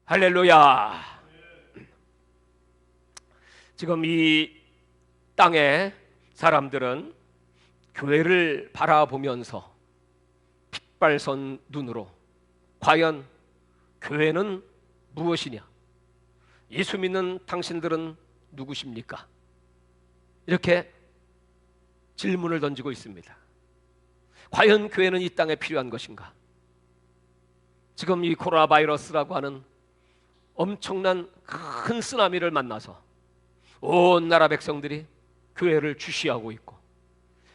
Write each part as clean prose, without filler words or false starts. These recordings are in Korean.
할렐루야. 지금 이 땅의 사람들은 교회를 바라보면서 핏발선 눈으로 과연 교회는 무엇이냐, 예수 믿는 당신들은 누구십니까? 이렇게 질문을 던지고 있습니다. 과연 교회는 이 땅에 필요한 것인가? 지금 이 코로나 바이러스라고 하는 엄청난 큰 쓰나미를 만나서 온 나라 백성들이 교회를 주시하고 있고,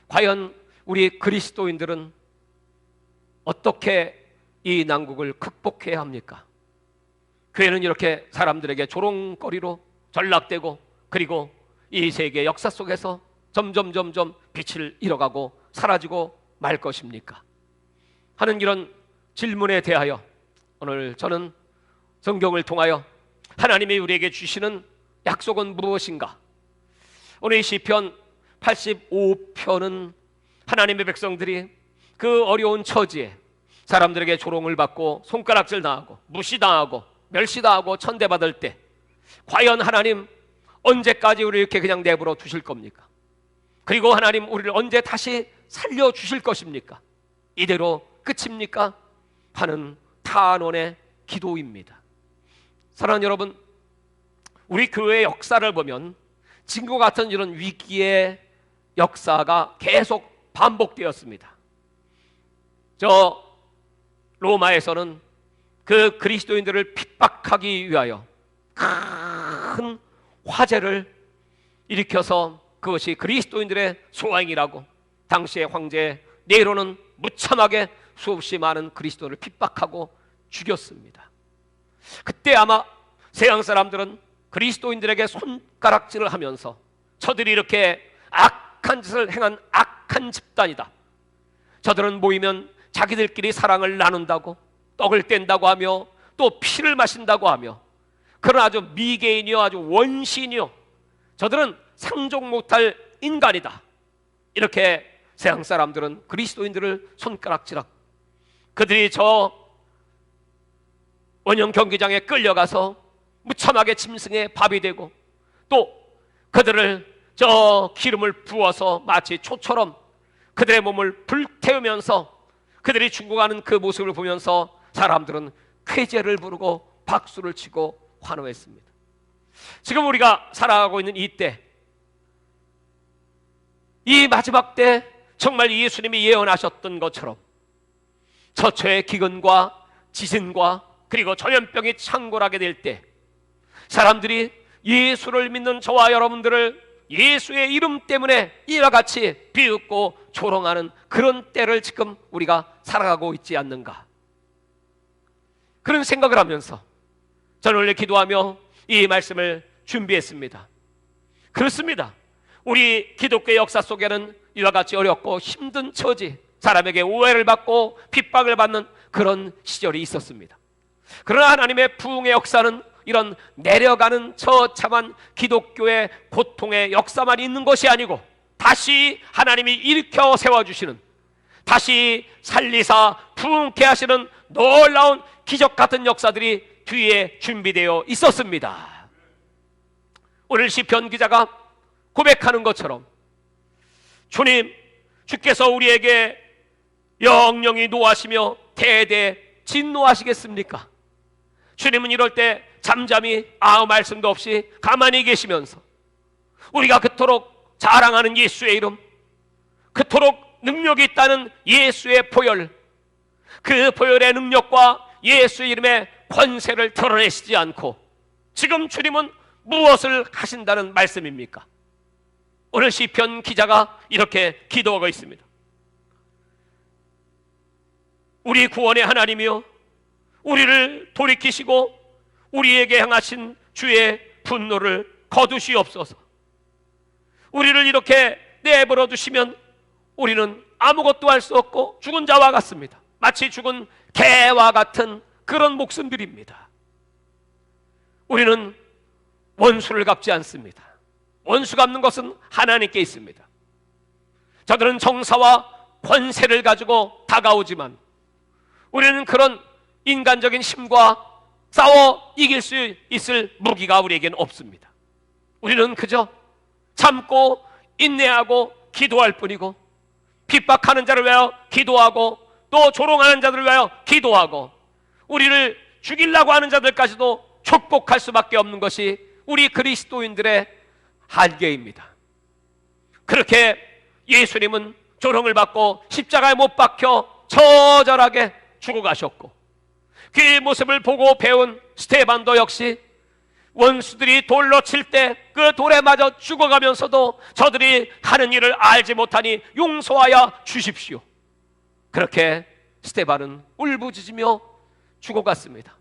과연 우리 그리스도인들은 어떻게 이 난국을 극복해야 합니까? 교회는 이렇게 사람들에게 조롱거리로 전락되고, 그리고 이 세계 역사 속에서 점점 빛을 잃어가고 사라지고 말 것입니까? 하는 이런 질문에 대하여 오늘 저는 성경을 통하여 하나님이 우리에게 주시는 약속은 무엇인가? 오늘 이 시편 85편은 하나님의 백성들이 그 어려운 처지에 사람들에게 조롱을 받고 손가락질 당하고 무시당하고 멸시당하고 천대받을 때 과연 하나님 언제까지 우리를 이렇게 그냥 내버려 두실 겁니까? 그리고 하나님 우리를 언제 다시 살려주실 것입니까? 이대로 끝입니까? 하는 탄원의 기도입니다. 사랑하는 여러분, 우리 교회의 역사를 보면 지금과 같은 이런 위기의 역사가 계속 반복되었습니다. 저 로마에서는 그 그리스도인들을 핍박하기 위하여 큰 화재를 일으켜서 그것이 그리스도인들의 소왕이라고 당시의 황제 네로는 무참하게 수없이 많은 그리스도인을 핍박하고 죽였습니다. 그때 아마 세상 사람들은 그리스도인들에게 손가락질을 하면서 저들이 이렇게 악한 짓을 행한 악한 집단이다, 저들은 모이면 자기들끼리 사랑을 나눈다고 떡을 뗀다고 하며 또 피를 마신다고 하며 그런 아주 미개인이요 아주 원신이요 저들은 상종 못할 인간이다, 이렇게 세상 사람들은 그리스도인들을 손가락질하고 그들이 저 원형 경기장에 끌려가서 무참하게 짐승의 밥이 되고 또 그들을 저 기름을 부어서 마치 초처럼 그들의 몸을 불태우면서 그들이 죽어가는 그 모습을 보면서 사람들은 쾌재를 부르고 박수를 치고 환호했습니다. 지금 우리가 살아가고 있는 이때, 이 마지막 때 정말 예수님이 예언하셨던 것처럼 처처의 기근과 지진과 그리고 전염병이 창궐하게 될 때 사람들이 예수를 믿는 저와 여러분들을 예수의 이름 때문에 이와 같이 비웃고 조롱하는 그런 때를 지금 우리가 살아가고 있지 않는가, 그런 생각을 하면서 저는 원래 기도하며 이 말씀을 준비했습니다. 그렇습니다. 우리 기독교의 역사 속에는 이와 같이 어렵고 힘든 처지, 사람에게 오해를 받고 핍박을 받는 그런 시절이 있었습니다. 그러나 하나님의 부흥의 역사는 이런 내려가는 처참한 기독교의 고통의 역사만 있는 것이 아니고 다시 하나님이 일으켜 세워주시는, 다시 살리사 부흥케 하시는 놀라운 기적 같은 역사들이 뒤에 준비되어 있었습니다. 오늘 시편 기자가 고백하는 것처럼 주님, 주께서 우리에게 영영이 노하시며 대대 진노하시겠습니까? 주님은 이럴 때 잠잠히 아무 말씀도 없이 가만히 계시면서 우리가 그토록 자랑하는 예수의 이름, 그토록 능력이 있다는 예수의 보혈, 그 보혈의 능력과 예수의 이름의 권세를 드러내시지 않고 지금 주님은 무엇을 하신다는 말씀입니까? 오늘 시편 기자가 이렇게 기도하고 있습니다. 우리 구원의 하나님이여, 우리를 돌이키시고 우리에게 향하신 주의 분노를 거두시옵소서. 우리를 이렇게 내버려 두시면 우리는 아무것도 할 수 없고 죽은 자와 같습니다. 마치 죽은 개와 같은 그런 목숨들입니다. 우리는 원수를 갚지 않습니다. 원수 갚는 것은 하나님께 있습니다. 저들은 정사와 권세를 가지고 다가오지만 우리는 그런 인간적인 힘과 싸워 이길 수 있을 무기가 우리에겐 없습니다. 우리는 그저 참고 인내하고 기도할 뿐이고, 핍박하는 자를 위하여 기도하고, 또 조롱하는 자들을 위하여 기도하고, 우리를 죽이려고 하는 자들까지도 축복할 수밖에 없는 것이 우리 그리스도인들의 한계입니다. 그렇게 예수님은 조롱을 받고 십자가에 못 박혀 처절하게 죽어가셨고, 그 모습을 보고 배운 스테반도 역시 원수들이 돌로 칠 때 그 돌에 맞아 죽어가면서도 저들이 하는 일을 알지 못하니 용서하여 주십시오. 그렇게 스테반은 울부짖으며 죽어갔습니다.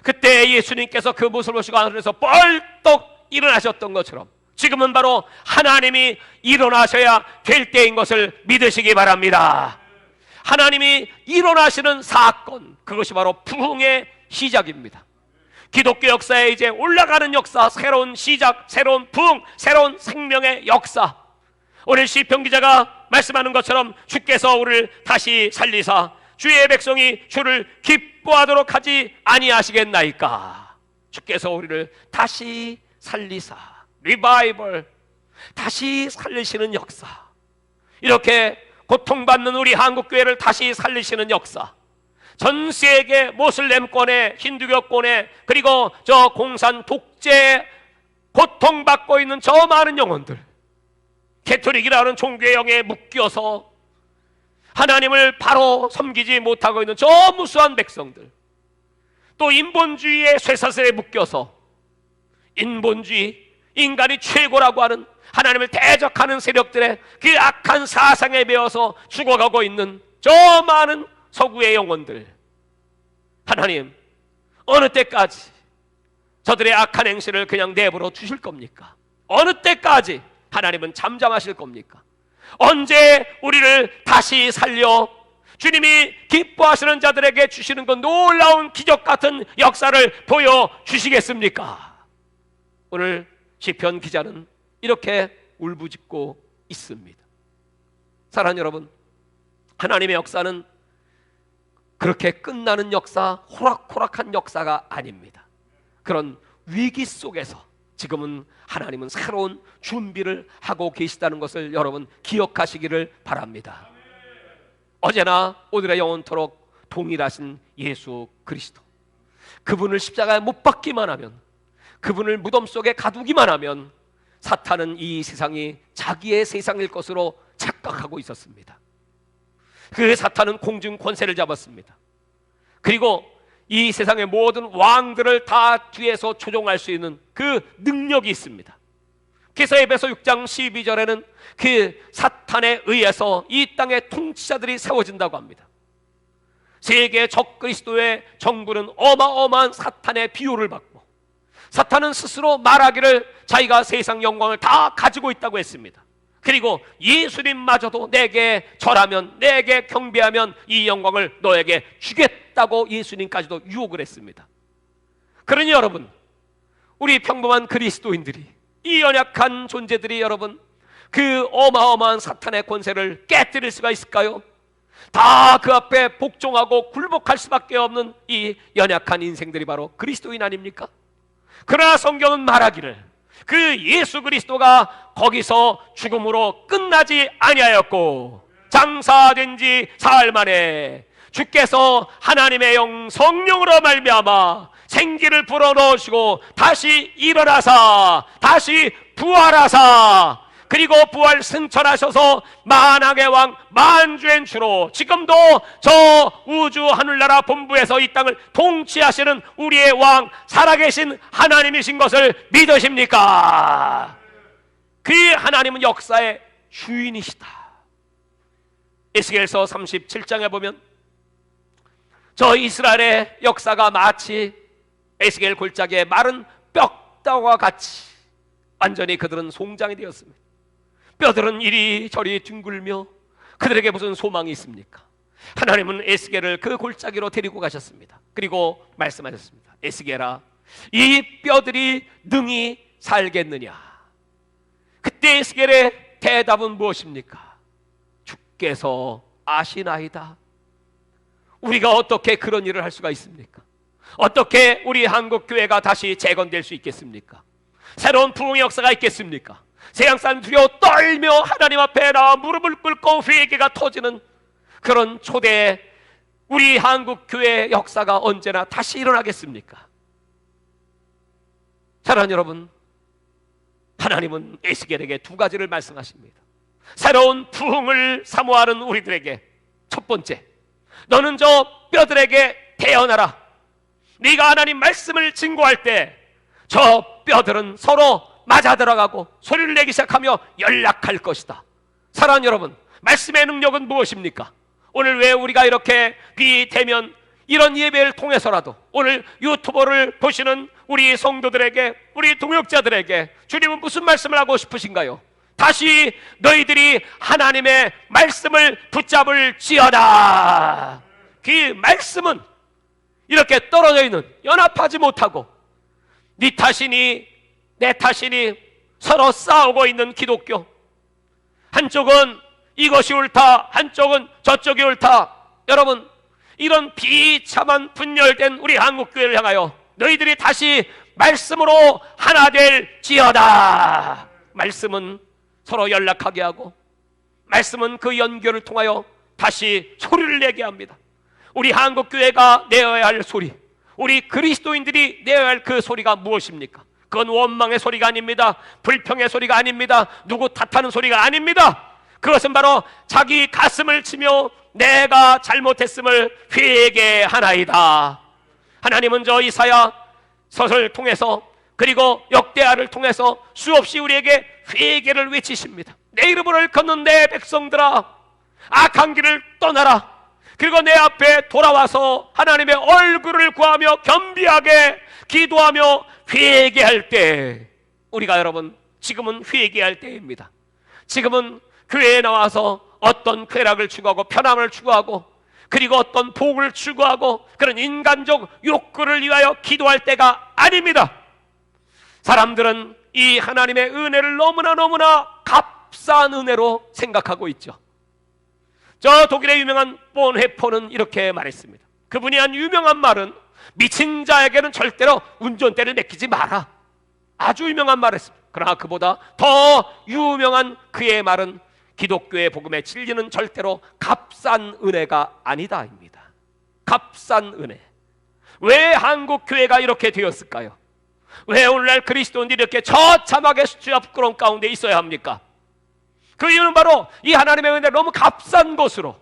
그때 예수님께서 그 모습을 보시고 하늘에서 벌떡 일어나셨던 것처럼 지금은 바로 하나님이 일어나셔야 될 때인 것을 믿으시기 바랍니다. 하나님이 일어나시는 사건, 그것이 바로 부흥의 시작입니다. 기독교 역사에 이제 올라가는 역사, 새로운 시작, 새로운 부흥, 새로운 생명의 역사. 오늘 시편 기자가 말씀하는 것처럼 주께서 우리를 다시 살리사 주의 백성이 주를 기뻐하도록 하지 아니하시겠나이까. 주께서 우리를 다시 살리사, 리바이벌, 다시 살리시는 역사. 이렇게 고통받는 우리 한국교회를 다시 살리시는 역사. 전 세계 모슬렘권에, 힌두교권에, 그리고 저 공산 독재 고통받고 있는 저 많은 영혼들, 캐토릭이라는 종교의 영에 묶여서 하나님을 바로 섬기지 못하고 있는 저 무수한 백성들, 또 인본주의의 쇠사슬에 묶여서 인본주의, 인간이 최고라고 하는 하나님을 대적하는 세력들의 그 악한 사상에 배어서 죽어가고 있는 저 많은 서구의 영혼들, 하나님 어느 때까지 저들의 악한 행실을 그냥 내버려 두실 겁니까? 어느 때까지 하나님은 잠잠하실 겁니까? 언제 우리를 다시 살려 주님이 기뻐하시는 자들에게 주시는 그 놀라운 기적 같은 역사를 보여주시겠습니까? 오늘 시편 기자는 이렇게 울부짖고 있습니다. 사랑하는 여러분, 하나님의 역사는 그렇게 끝나는 역사, 호락호락한 역사가 아닙니다. 그런 위기 속에서 지금은 하나님은 새로운 준비를 하고 계시다는 것을 여러분 기억하시기를 바랍니다. 어제나 오늘의 영원토록 동일하신 예수 그리스도, 그분을 십자가에 못 박기만 하면, 그분을 무덤 속에 가두기만 하면 사탄은 이 세상이 자기의 세상일 것으로 착각하고 있었습니다. 그 사탄은 공중 권세를 잡았습니다. 그리고 이 세상의 모든 왕들을 다 뒤에서 조종할 수 있는 그 능력이 있습니다. 그래서 에베소 6장 12절에는 그 사탄에 의해서 이 땅의 통치자들이 세워진다고 합니다. 세계 적그리스도의 정부는 어마어마한 사탄의 비호를 받고, 사탄은 스스로 말하기를 자기가 세상 영광을 다 가지고 있다고 했습니다. 그리고 예수님마저도 내게 절하면, 내게 경배하면 이 영광을 너에게 주겠다고 예수님까지도 유혹을 했습니다. 그러니 여러분, 우리 평범한 그리스도인들이, 이 연약한 존재들이 여러분 그 어마어마한 사탄의 권세를 깨뜨릴 수가 있을까요? 다 그 앞에 복종하고 굴복할 수밖에 없는 이 연약한 인생들이 바로 그리스도인 아닙니까? 그러나 성경은 말하기를 그 예수 그리스도가 거기서 죽음으로 끝나지 아니하였고 장사된 지 사흘 만에 주께서 하나님의 영 성령으로 말미암아 생기를 불어넣으시고 다시 일어나사, 다시 부활하사, 그리고 부활 승천하셔서 만왕의 왕 만주의 주로 지금도 저 우주 하늘나라 본부에서 이 땅을 통치하시는 우리의 왕, 살아계신 하나님이신 것을 믿으십니까? 그 하나님은 역사의 주인이시다. 에스겔서 37장에 보면 저 이스라엘의 역사가 마치 에스겔 골짜기의 마른 뼈다와 같이 완전히 그들은 송장이 되었습니다. 뼈들은 이리저리 뒹굴며 그들에게 무슨 소망이 있습니까? 하나님은 에스겔을 그 골짜기로 데리고 가셨습니다. 그리고 말씀하셨습니다. 에스겔아, 이 뼈들이 능히 살겠느냐? 그때 에스겔의 대답은 무엇입니까? 주께서 아시나이다. 우리가 어떻게 그런 일을 할 수가 있습니까? 어떻게 우리 한국 교회가 다시 재건될 수 있겠습니까? 새로운 부흥의 역사가 있겠습니까? 세상 사람 두려워 떨며 하나님 앞에 나와 무릎을 꿇고 회개가 터지는 그런 초대 우리 한국 교회의 역사가 언제나 다시 일어나겠습니까? 사랑하는 여러분, 하나님은 에스겔에게 두 가지를 말씀하십니다. 새로운 부흥을 사모하는 우리들에게 첫 번째, 너는 저 뼈들에게 태어나라. 네가 하나님 말씀을 증거할 때 저 뼈들은 서로 맞아 들어가고 소리를 내기 시작하며 연락할 것이다. 사랑하는 여러분, 말씀의 능력은 무엇입니까? 오늘 왜 우리가 이렇게 비대면 이런 예배를 통해서라도 오늘 유튜버를 보시는 우리 성도들에게, 우리 동역자들에게 주님은 무슨 말씀을 하고 싶으신가요? 다시 너희들이 하나님의 말씀을 붙잡을 지어다. 그 말씀은 이렇게 떨어져 있는, 연합하지 못하고 네 탓이니 내 탓이니 서로 싸우고 있는 기독교, 한쪽은 이것이 옳다, 한쪽은 저쪽이 옳다. 여러분, 이런 비참한 분열된 우리 한국교회를 향하여 너희들이 다시 말씀으로 하나 될 지어다. 말씀은 서로 연락하게 하고, 말씀은 그 연결을 통하여 다시 소리를 내게 합니다. 우리 한국교회가 내어야 할 소리, 우리 그리스도인들이 내어야 할 그 소리가 무엇입니까? 그건 원망의 소리가 아닙니다. 불평의 소리가 아닙니다. 누구 탓하는 소리가 아닙니다. 그것은 바로 자기 가슴을 치며 내가 잘못했음을 회개하나이다. 하나님은 저 이사야 서서를 통해서 그리고 역대하를 통해서 수없이 우리에게 회개를 외치십니다. 내 이름을 걷는 내 백성들아, 악한 길을 떠나라. 그리고 내 앞에 돌아와서 하나님의 얼굴을 구하며 겸비하게 기도하며 회개할 때, 우리가 여러분 지금은 회개할 때입니다. 지금은 교회에 나와서 어떤 쾌락을 추구하고 편함을 추구하고 그리고 어떤 복을 추구하고 그런 인간적 욕구를 위하여 기도할 때가 아닙니다. 사람들은 이 하나님의 은혜를 너무나 값싼 은혜로 생각하고 있죠. 저 독일의 유명한 본헤퍼는 이렇게 말했습니다. 그분이 한 유명한 말은 미친 자에게는 절대로 운전대를 맡기지 마라. 아주 유명한 말이었습니다. 그러나 그보다 더 유명한 그의 말은 기독교의 복음의 진리는 절대로 값싼 은혜가 아니다입니다. 값싼 은혜. 왜 한국 교회가 이렇게 되었을까요? 왜 오늘날 그리스도인들이 이렇게 처참하게 수치와 부끄러움 가운데 있어야 합니까? 그 이유는 바로 이 하나님의 은혜를 너무 값싼 것으로,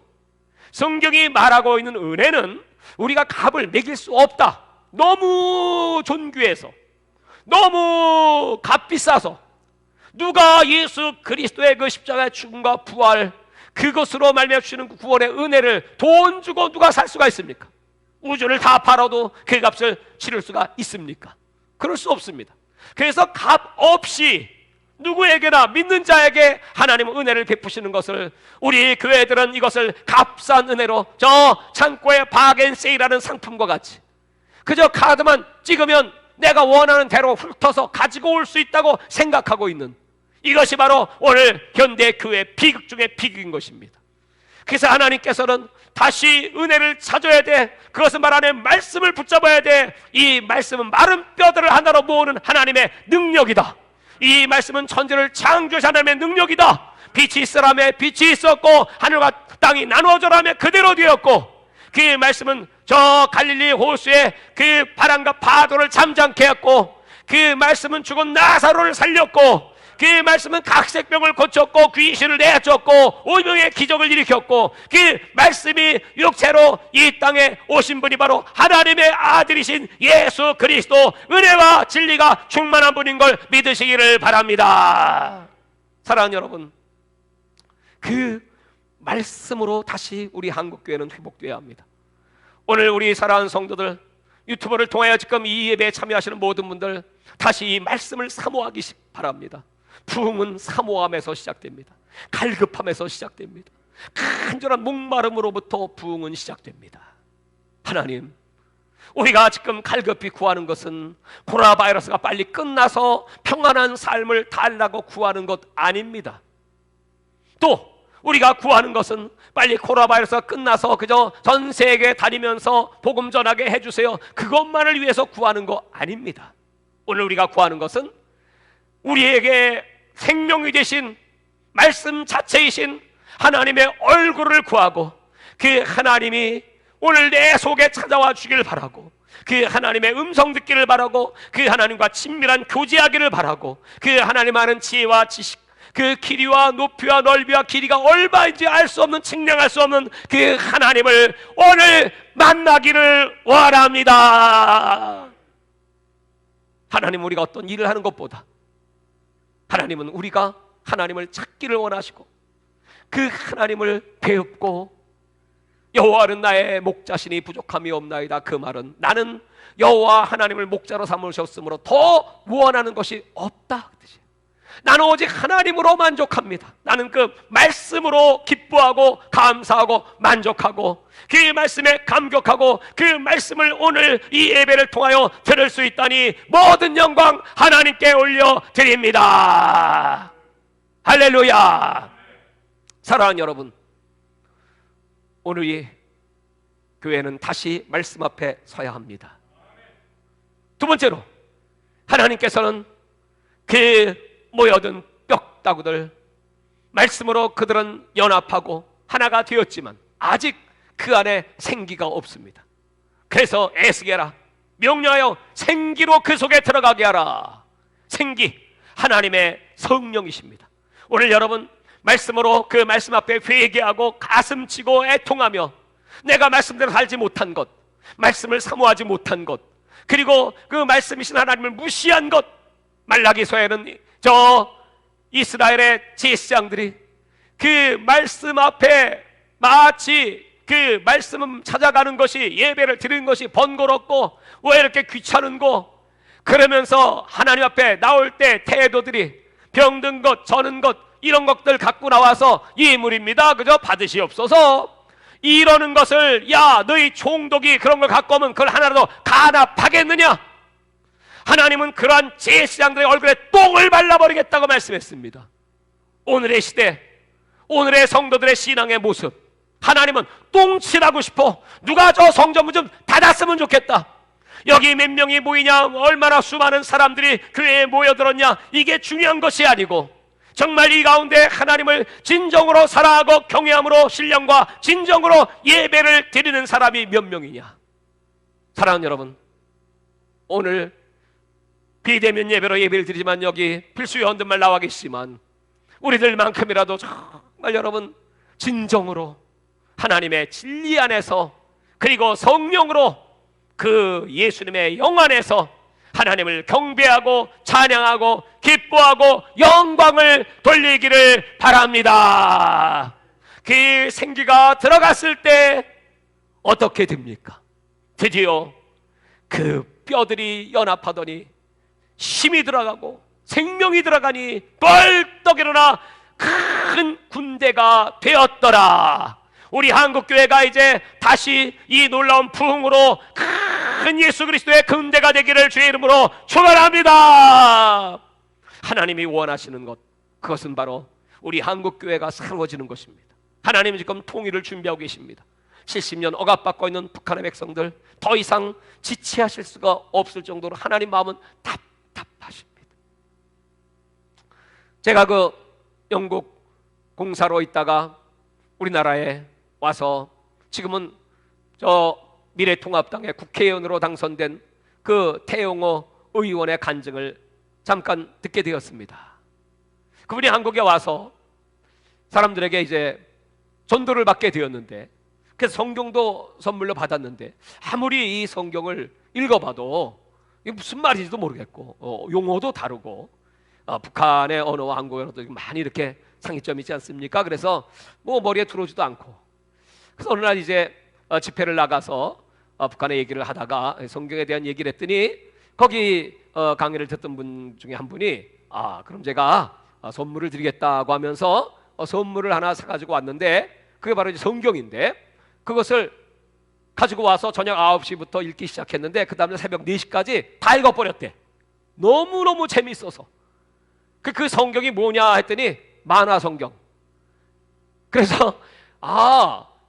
성경이 말하고 있는 은혜는 우리가 값을 매길 수 없다. 너무 존귀해서, 너무 값비싸서, 누가 예수 그리스도의 그 십자가의 죽음과 부활, 그것으로 말미암아 주시는 구원의 은혜를 돈 주고 누가 살 수가 있습니까? 우주를 다 팔아도 그 값을 치를 수가 있습니까? 그럴 수 없습니다. 그래서 값 없이 누구에게나 믿는 자에게 하나님은 은혜를 베푸시는 것을, 우리 교회들은 이것을 값싼 은혜로 저 창고에 바겐세일하는 상품과 같이 그저 카드만 찍으면 내가 원하는 대로 훑어서 가지고 올 수 있다고 생각하고 있는, 이것이 바로 오늘 현대 교회 비극 중에 비극인 것입니다. 그래서 하나님께서는 다시 은혜를 찾아야 돼. 그것은 하나님의 말씀을 붙잡아야 돼. 이 말씀은 마른 뼈들을 하나로 모으는 하나님의 능력이다. 이 말씀은 천지를 창조하신 하나님의 능력이다. 빛이 있으라며 빛이 있었고 하늘과 땅이 나누어져라며 그대로 되었고, 그 말씀은 저 갈릴리 호수에 그 바람과 파도를 잠잠케 했고, 그 말씀은 죽은 나사로를 살렸고, 그 말씀은 각색병을 고쳤고 귀신을 내쫓고 오병의 기적을 일으켰고, 그 말씀이 육체로 이 땅에 오신 분이 바로 하나님의 아들이신 예수 그리스도, 은혜와 진리가 충만한 분인 걸 믿으시기를 바랍니다. 사랑하는 여러분, 그 말씀으로 다시 우리 한국교회는 회복되어야 합니다. 오늘 우리 사랑하는 성도들, 유튜브를 통하여 지금 이 예배에 참여하시는 모든 분들, 다시 이 말씀을 사모하기 바랍니다. 부흥은 사모함에서 시작됩니다. 갈급함에서 시작됩니다. 간절한 목마름으로부터 부흥은 시작됩니다. 하나님, 우리가 지금 갈급히 구하는 것은 코로나 바이러스가 빨리 끝나서 평안한 삶을 달라고 구하는 것 아닙니다. 또 우리가 구하는 것은 빨리 코로나 바이러스가 끝나서 그저 전 세계 다니면서 복음 전하게 해주세요, 그것만을 위해서 구하는 거 아닙니다. 오늘 우리가 구하는 것은 우리에게 생명이 되신 말씀 자체이신 하나님의 얼굴을 구하고, 그 하나님이 오늘 내 속에 찾아와 주길 바라고, 그 하나님의 음성 듣기를 바라고, 그 하나님과 친밀한 교제하기를 바라고, 그 하나님 아는 지혜와 지식, 그 길이와 높이와 넓이와 길이가 얼마인지 알 수 없는, 측량할 수 없는 그 하나님을 오늘 만나기를 원합니다. 하나님은 우리가 어떤 일을 하는 것보다 하나님은 우리가 하나님을 찾기를 원하시고, 그 하나님을 배웁고, 여호와는 나의 목자시니 부족함이 없나이다. 그 말은 나는 여호와 하나님을 목자로 삼으셨으므로 더 무언하는 것이 없다 그 뜻이에요. 나는 오직 하나님으로 만족합니다. 나는 그 말씀으로 기뻐하고 감사하고 만족하고, 그 말씀에 감격하고, 그 말씀을 오늘 이 예배를 통하여 들을 수 있다니 모든 영광 하나님께 올려드립니다. 할렐루야. 사랑하는 여러분, 오늘 이 교회는 다시 말씀 앞에 서야 합니다. 두 번째로, 하나님께서는 그 모여든 뼈다구들 말씀으로 그들은 연합하고 하나가 되었지만 아직 그 안에 생기가 없습니다. 그래서 애쓰게라, 명령하여 생기로 그 속에 들어가게 하라. 생기, 하나님의 성령이십니다. 오늘 여러분 말씀으로 그 말씀 앞에 회개하고 가슴치고 애통하며, 내가 말씀대로 살지 못한 것, 말씀을 사모하지 못한 것, 그리고 그 말씀이신 하나님을 무시한 것. 말라기서에는 저 이스라엘의 제사장들이 그 말씀 앞에 마치 그 말씀 찾아가는 것이, 예배를 드리는 것이 번거롭고 왜 이렇게 귀찮은고, 그러면서 하나님 앞에 나올 때 태도들이 병든 것, 저는 것, 이런 것들 갖고 나와서 예물입니다, 그저 받으시옵소서 이러는 것을, 야 너희 총독이 그런 걸 갖고 오면 그걸 하나라도 간합하겠느냐? 하나님은 그러한 제사장들의 얼굴에 똥을 발라버리겠다고 말씀했습니다. 오늘의 시대, 오늘의 성도들의 신앙의 모습, 하나님은 똥칠하고 싶어. 누가 저 성전문 좀 닫았으면 좋겠다. 여기 몇 명이 모이냐, 얼마나 수많은 사람들이 교회에 모여들었냐, 이게 중요한 것이 아니고, 정말 이 가운데 하나님을 진정으로 사랑하고 경외함으로 신령과 진정으로 예배를 드리는 사람이 몇 명이냐? 사랑하는 여러분, 오늘 비대면 예배로 예배를 드리지만 여기 필수 요원들만 나와 계시지만, 우리들만큼이라도 정말 여러분 진정으로 하나님의 진리 안에서, 그리고 성령으로 그 예수님의 영 안에서 하나님을 경배하고 찬양하고 기뻐하고 영광을 돌리기를 바랍니다. 그 생기가 들어갔을 때 어떻게 됩니까? 드디어 그 뼈들이 연합하더니 힘이 들어가고 생명이 들어가니 벌떡 일어나 큰 군대가 되었더라. 우리 한국교회가 이제 다시 이 놀라운 부흥으로 큰 예수 그리스도의 군대가 되기를 주의 이름으로 축원합니다. 하나님이 원하시는 것, 그것은 바로 우리 한국교회가 세워지는 것입니다. 하나님은 지금 통일을 준비하고 계십니다. 70년 억압받고 있는 북한의 백성들 더 이상 지체하실 수가 없을 정도로 하나님 마음은 답답하십니다. 제가 그 영국 공사로 있다가 우리나라에 와서 지금은 저 미래통합당의 국회의원으로 당선된 그 태용호 의원의 간증을 잠깐 듣게 되었습니다. 그분이 한국에 와서 사람들에게 이제 전도를 받게 되었는데, 그래서 성경도 선물로 받았는데, 아무리 이 성경을 읽어봐도 이게 무슨 말인지도 모르겠고 용어도 다르고 북한의 언어와 한국의 언어도 많이 이렇게 상이점이 있지 않습니까? 그래서 뭐 머리에 들어오지도 않고, 그래서 어느 날 이제 집회를 나가서 북한의 얘기를 하다가 성경에 대한 얘기를 했더니, 거기 강의를 듣던 분 중에 한 분이 그럼 제가 선물을 드리겠다고 하면서 선물을 하나 사가지고 왔는데, 그게 바로 이제 성경인데, 그것을 가지고 와서 저녁 9시부터 읽기 시작했는데 그 다음날 새벽 4시까지 다 읽어버렸대. 너무너무 재미있어서. 그 성경이 뭐냐 했더니 만화 성경. 그래서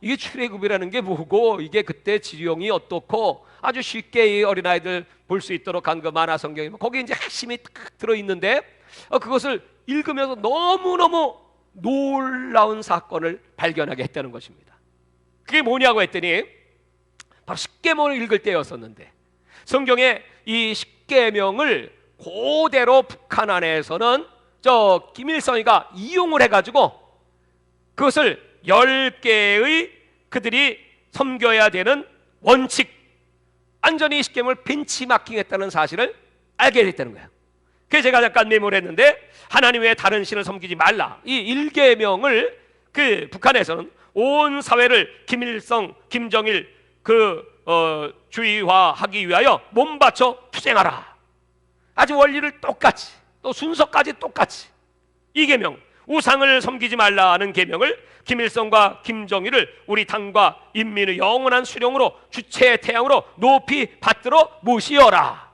이게 출애굽이라는 게 뭐고, 이게 그때 지령이 어떻고, 아주 쉽게 이 어린아이들 볼 수 있도록 한 그 만화 성경이면 거기 이제 핵심이 딱 들어있는데, 그것을 읽으면서 너무너무 놀라운 사건을 발견하게 했다는 것입니다. 그게 뭐냐고 했더니 바로 십계명을 읽을 때였었는데, 성경에 이 십계명을 그대로 북한 안에서는 저 김일성이가 이용을 해가지고 그것을 10개의 그들이 섬겨야 되는 원칙, 완전히 십계명을 벤치마킹했다는 사실을 알게 됐다는 거예요. 그래서 제가 잠깐 메모를 했는데, 하나님 외에 다른 신을 섬기지 말라, 이 1계명을 그 북한에서는 온 사회를 김일성, 김정일 주의화하기 위하여 몸바쳐 투쟁하라. 아주 원리를 똑같이, 또 순서까지 똑같이, 이 계명, 우상을 섬기지 말라는 계명을 김일성과 김정일을 우리 당과 인민의 영원한 수령으로, 주체의 태양으로 높이 받들어 모시어라.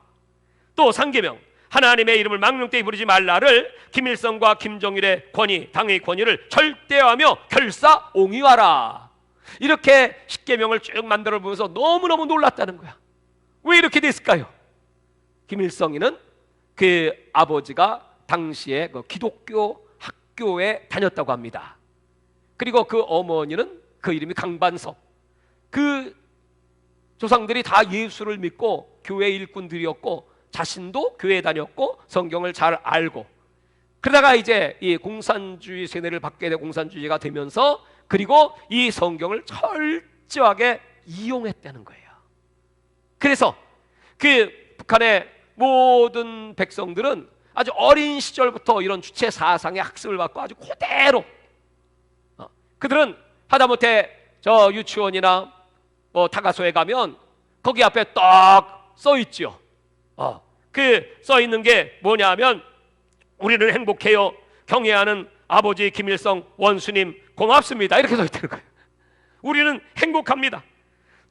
또 3계명, 하나님의 이름을 망령되이 부르지 말라를 김일성과 김정일의 권위, 당의 권위를 절대화하며 결사옹위하라. 이렇게 십계명을 쭉 만들어 보면서 너무너무 놀랐다는 거야. 왜 이렇게 됐을까요? 김일성이는 그 아버지가 당시에 그 기독교 학교에 다녔다고 합니다. 그리고 그 어머니는 그 이름이 강반석. 그 조상들이 다 예수를 믿고 교회 일꾼들이었고, 자신도 교회에 다녔고 성경을 잘 알고, 그러다가 이제 이 공산주의 세뇌를 받게 되고 공산주의가 되면서, 그리고 이 성경을 철저하게 이용했다는 거예요. 그래서 그 북한의 모든 백성들은 아주 어린 시절부터 이런 주체 사상의 학습을 받고 아주 그대로, 그들은 하다못해 저 유치원이나 뭐 타가소에 가면 거기 앞에 딱 써 있죠. 그 써 있는 게 뭐냐면, 우리는 행복해요, 경애하는 아버지 김일성 원수님 고맙습니다, 이렇게 써 있다는 거예요. 우리는 행복합니다.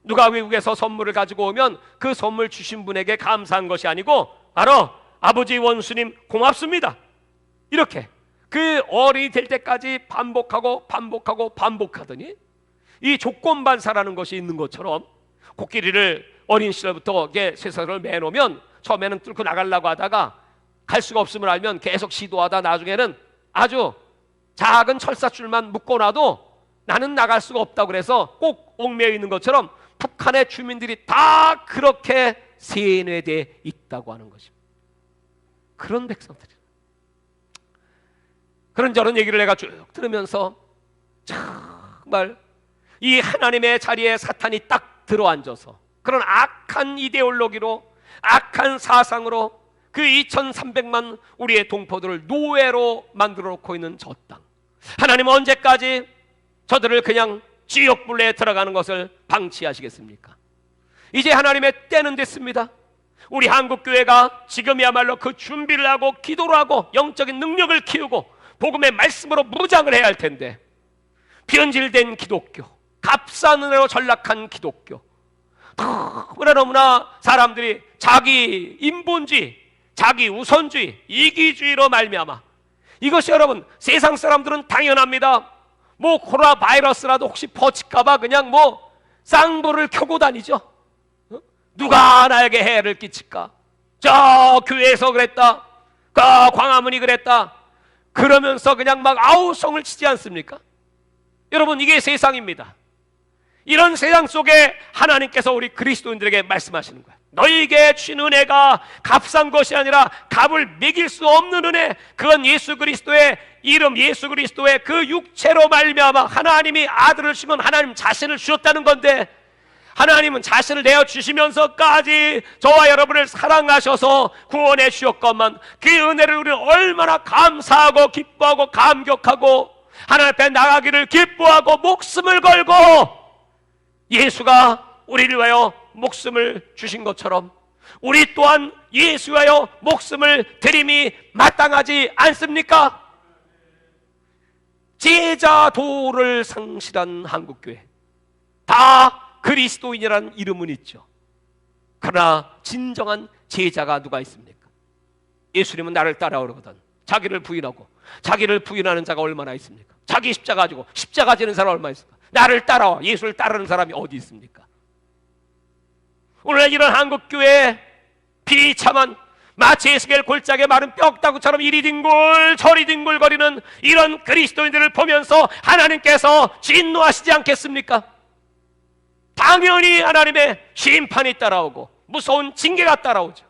누가 외국에서 선물을 가지고 오면 그 선물 주신 분에게 감사한 것이 아니고 바로 아버지 원수님 고맙습니다, 이렇게 그 어린이 될 때까지 반복하더니 이 조건반사라는 것이 있는 것처럼, 코끼리를 어린 시절부터 쇠사슬을 매놓으면 처음에는 뚫고 나가려고 하다가 갈 수가 없음을 알면 계속 시도하다 나중에는 아주 작은 철사줄만 묶어놔도 나는 나갈 수가 없다고 그래서 꼭 얽매여 있는 것처럼 북한의 주민들이 다 그렇게 세뇌되어 있다고 하는 것입니다. 그런 백성들이, 그런저런 얘기를 내가 쭉 들으면서 정말 이 하나님의 자리에 사탄이 딱 들어앉아서 그런 악한 이데올로기로, 악한 사상으로 그 2300만 우리의 동포들을 노예로 만들어 놓고 있는 저 땅, 하나님은 언제까지 저들을 그냥 지옥불레에 들어가는 것을 방치하시겠습니까? 이제 하나님의 때는 됐습니다. 우리 한국교회가 지금이야말로 그 준비를 하고 기도를 하고 영적인 능력을 키우고 복음의 말씀으로 무장을 해야 할 텐데, 변질된 기독교, 값싼 은혜로 전락한 기독교, 너무나 사람들이 자기 인본주의, 자기 우선주의, 이기주의로 말미암아, 이것이 여러분 세상 사람들은 당연합니다. 뭐 코로나 바이러스라도 혹시 퍼질까봐 그냥 뭐 쌍불을 켜고 다니죠. 누가 나에게 해를 끼칠까? 저 교회에서 그랬다, 그 광화문이 그랬다, 그러면서 그냥 막 아우성을 치지 않습니까? 여러분, 이게 세상입니다. 이런 세상 속에 하나님께서 우리 그리스도인들에게 말씀하시는 거예요. 너희에게 주신 은혜가 값싼 것이 아니라 값을 매길 수 없는 은혜, 그건 예수 그리스도의 이름, 예수 그리스도의 그 육체로 말미암아 하나님이 아들을 주시면 하나님 자신을 주셨다는 건데, 하나님은 자신을 내어주시면서까지 저와 여러분을 사랑하셔서 구원해 주셨건만, 그 은혜를 우리는 얼마나 감사하고 기뻐하고 감격하고 하나님 앞에 나가기를 기뻐하고 목숨을 걸고, 예수가 우리를 위하여 목숨을 주신 것처럼 우리 또한 예수 위하여 목숨을 드림이 마땅하지 않습니까? 제자 도를 상실한 한국교회, 다 그리스도인이라는 이름은 있죠. 그러나 진정한 제자가 누가 있습니까? 예수님은 나를 따라오거든 자기를 부인하고, 자기를 부인하는 자가 얼마나 있습니까? 자기 십자가 가지고 십자가 지는 사람 얼마나 있습니까? 나를 따라와, 예수를 따르는 사람이 어디 있습니까? 오늘 이런 한국교회에 비참한 마치 에스겔 골짜기에 마른 뼈다구처럼 이리 뒹굴 저리 뒹굴거리는 이런 그리스도인들을 보면서 하나님께서 진노하시지 않겠습니까? 당연히 하나님의 심판이 따라오고 무서운 징계가 따라오죠.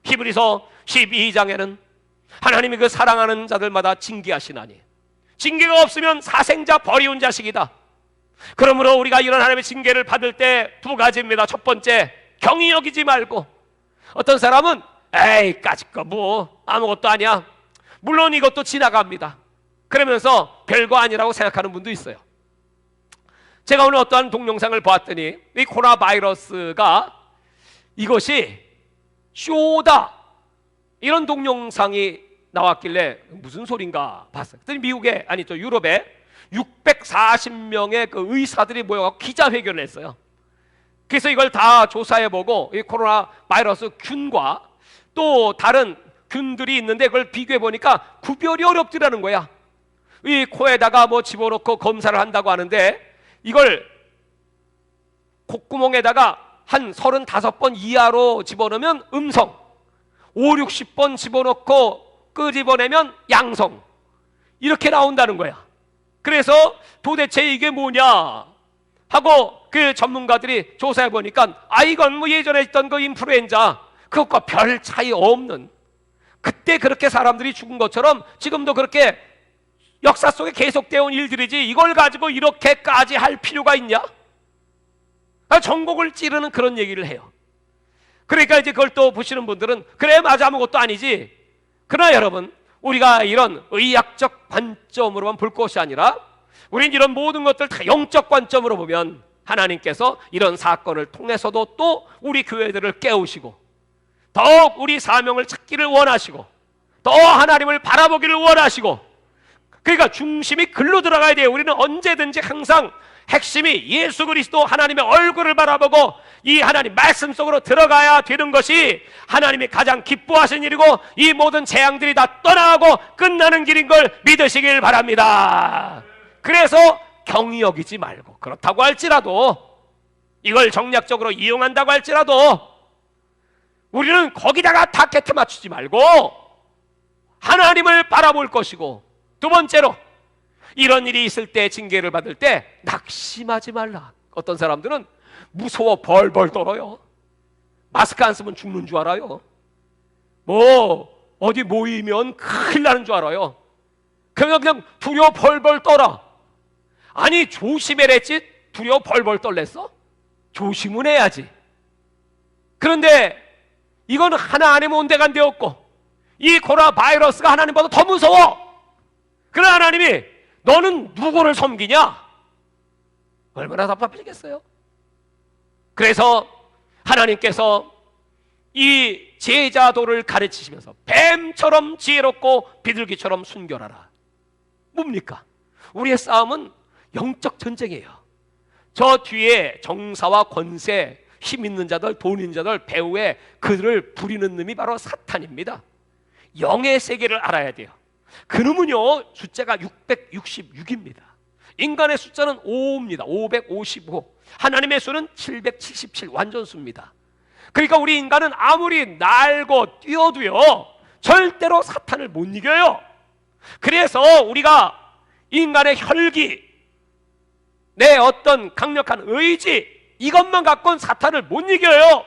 히브리서 12장에는 하나님이 그 사랑하는 자들마다 징계하시나니 징계가 없으면 사생자 버리운 자식이다. 그러므로 우리가 이런 하나님의 징계를 받을 때 두 가지입니다. 첫 번째, 경히 여기지 말고. 어떤 사람은 에이 까짓 거 뭐 아무것도 아니야, 물론 이것도 지나갑니다, 그러면서 별거 아니라고 생각하는 분도 있어요. 제가 오늘 어떠한 동영상을 보았더니 이 코로나 바이러스가 이것이 쇼다 이런 동영상이 나왔길래 무슨 소린가 봤어요. 그랬더니 미국에, 아니 저 유럽에 640명의 그 의사들이 모여서 기자회견을 했어요. 그래서 이걸 다 조사해보고 이 코로나 바이러스 균과 또 다른 균들이 있는데 그걸 비교해보니까 구별이 어렵더라는 거야. 이 코에다가 뭐 집어넣고 검사를 한다고 하는데 이걸 콧구멍에다가 한 35번 이하로 집어넣으면 음성, 5, 60번 집어넣고 끄집어내면 양성, 이렇게 나온다는 거야. 그래서 도대체 이게 뭐냐 하고 그 전문가들이 조사해보니까 이건 뭐 예전에 있던 그 인플루엔자 그것과 별 차이 없는, 그때 그렇게 사람들이 죽은 것처럼 지금도 그렇게 역사 속에 계속되어 온 일들이지 이걸 가지고 이렇게까지 할 필요가 있냐? 전곡을 찌르는 그런 얘기를 해요. 그러니까 이제 그걸 또 보시는 분들은 그래 맞아 아무것도 아니지. 그러나 여러분, 우리가 이런 의학적 관점으로만 볼 것이 아니라 우린 이런 모든 것들 다 영적 관점으로 보면 하나님께서 이런 사건을 통해서도 또 우리 교회들을 깨우시고 더욱 우리 사명을 찾기를 원하시고 더 하나님을 바라보기를 원하시고, 그러니까 중심이 글로 들어가야 돼요. 우리는 언제든지 항상 핵심이 예수 그리스도 하나님의 얼굴을 바라보고 이 하나님 말씀 속으로 들어가야 되는 것이 하나님이 가장 기뻐하신 일이고 이 모든 재앙들이 다 떠나가고 끝나는 길인 걸 믿으시길 바랍니다. 그래서 경히 여기지 말고, 그렇다고 할지라도 이걸 정략적으로 이용한다고 할지라도 우리는 거기다가 타겟에 맞추지 말고 하나님을 바라볼 것이고, 두 번째로 이런 일이 있을 때, 징계를 받을 때 낙심하지 말라. 어떤 사람들은 무서워 벌벌 떨어요. 마스크 안 쓰면 죽는 줄 알아요. 뭐 어디 모이면 큰일 나는 줄 알아요. 그냥 두려워 벌벌 떨어. 아니 조심해랬지 두려워 벌벌 떨랬어? 조심은 해야지. 그런데 이건 하나님 온데간데 없고 이 코로나 바이러스가 하나님보다 더 무서워. 그러나 하나님이 너는 누구를 섬기냐? 얼마나 답답하시겠어요? 그래서 하나님께서 이 제자도를 가르치시면서 뱀처럼 지혜롭고 비둘기처럼 순결하라. 뭡니까? 우리의 싸움은 영적 전쟁이에요. 저 뒤에 정사와 권세, 힘 있는 자들, 돈 있는 자들, 배후에 그들을 부리는 놈이 바로 사탄입니다. 영의 세계를 알아야 돼요. 그놈은요 숫자가 666입니다. 인간의 숫자는 5입니다. 555. 하나님의 수는 777, 완전수입니다. 그러니까 우리 인간은 아무리 날고 뛰어도요 절대로 사탄을 못 이겨요. 그래서 우리가 인간의 혈기, 내 어떤 강력한 의지, 이것만 갖고는 사탄을 못 이겨요.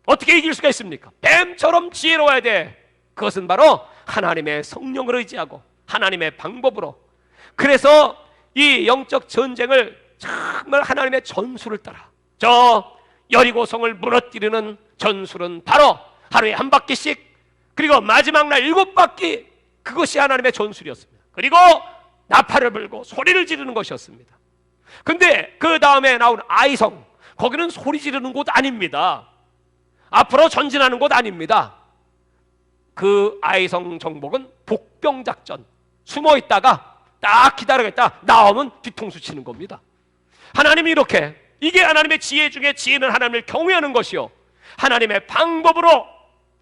어떻게 이길 수가 있습니까? 뱀처럼 지혜로워야 돼. 그것은 바로 하나님의 성령을 의지하고 하나님의 방법으로. 그래서 이 영적 전쟁을 정말 하나님의 전술을 따라, 저 여리고성을 무너뜨리는 전술은 바로 하루에 한 바퀴씩, 그리고 마지막 날 7바퀴, 그것이 하나님의 전술이었습니다. 그리고 나팔을 불고 소리를 지르는 것이었습니다. 근데 그 다음에 나온 아이성, 거기는 소리 지르는 곳 아닙니다. 앞으로 전진하는 곳 아닙니다. 그 아이성 정복은 복병작전, 숨어 있다가 딱 기다리겠다 나오면 뒤통수 치는 겁니다. 하나님이 이렇게, 이게 하나님의 지혜 중에 지혜는 하나님을 경외하는 것이요 하나님의 방법으로